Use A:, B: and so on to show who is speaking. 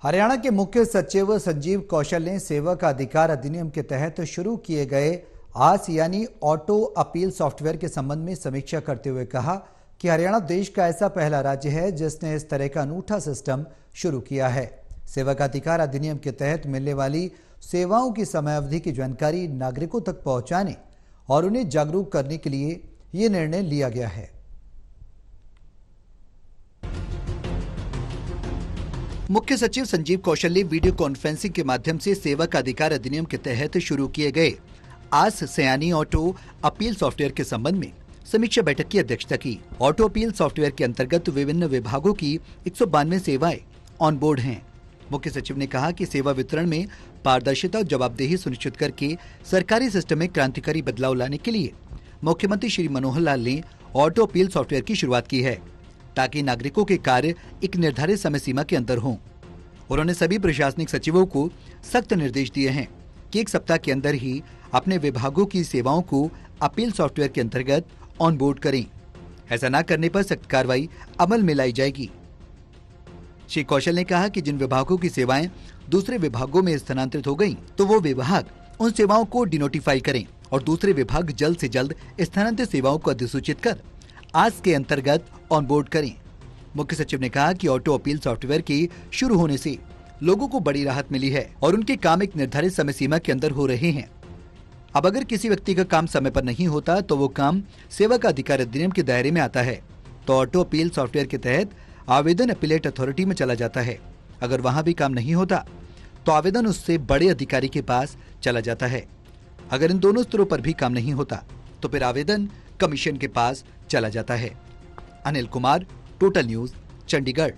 A: हरियाणा के मुख्य सचिव संजीव कौशल ने सेवक अधिकार अधिनियम के तहत शुरू किए गए आस यानी ऑटो अपील सॉफ्टवेयर के संबंध में समीक्षा करते हुए कहा कि हरियाणा देश का ऐसा पहला राज्य है जिसने इस तरह का अनूठा सिस्टम शुरू किया है। सेवक अधिकार अधिनियम के तहत मिलने वाली सेवाओं की समयावधि की जानकारी नागरिकों तक पहुंचाने और उन्हें जागरूक करने के लिए ये निर्णय लिया गया है। मुख्य सचिव संजीव कौशल ने वीडियो कॉन्फ्रेंसिंग के माध्यम से सेवक अधिकार अधिनियम के तहत शुरू किए गए आस सयानी ऑटो अपील सॉफ्टवेयर के संबंध में समीक्षा बैठक की अध्यक्षता की। ऑटो अपील सॉफ्टवेयर के अंतर्गत विभिन्न विभागों की 192 सेवाएं ऑन बोर्ड हैं। मुख्य सचिव ने कहा कि सेवा वितरण में पारदर्शिता और जवाबदेही सुनिश्चित करके सरकारी सिस्टम में क्रांतिकारी बदलाव लाने के लिए मुख्यमंत्री श्री मनोहर लाल ने ऑटो अपील सॉफ्टवेयर की शुरुआत की है, ताकि नागरिकों के कार्य एक निर्धारित समय सीमा के अंदर हों। उन्होंने सभी प्रशासनिक सचिवों को सख्त निर्देश दिए हैं कि एक सप्ताह के अंदर ही अपने विभागों की सेवाओं को अपील सॉफ्टवेयर के अंतर्गत ऑन बोर्ड करें। ऐसा न करने पर सख्त कार्रवाई अमल में लाई जाएगी। श्री कौशल ने कहा कि जिन विभागों की सेवाएं दूसरे विभागों में स्थानांतरित हो गईं, तो वो विभाग उन सेवाओं को डिनोटिफाई करें और दूसरे विभाग जल्द से जल्द स्थानांतरित सेवाओं को अधिसूचित कर आज के अंतर्गत ऑन बोर्ड करें। मुख्य सचिव ने कहा कि ऑटो अपील सॉफ्टवेयर के शुरू होने से लोगों को बड़ी राहत मिली है और उनके काम एक निर्धारित समय सीमा के अंदर हो रहे हैं। अब अगर किसी व्यक्ति का काम समय पर नहीं होता तो वो काम सेवक अधिकार अधिनियम के दायरे में आता है, तो ऑटो अपील सॉफ्टवेयर के तहत आवेदन अपीलेट अथॉरिटी में चला जाता है। अगर वहां भी काम नहीं होता तो आवेदन उससे बड़े अधिकारी के पास चला जाता है। अगर इन दोनों स्तरों पर भी काम नहीं होता तो फिर आवेदन कमीशन के पास चला जाता है। Anil Kumar, total news, Chandigarh.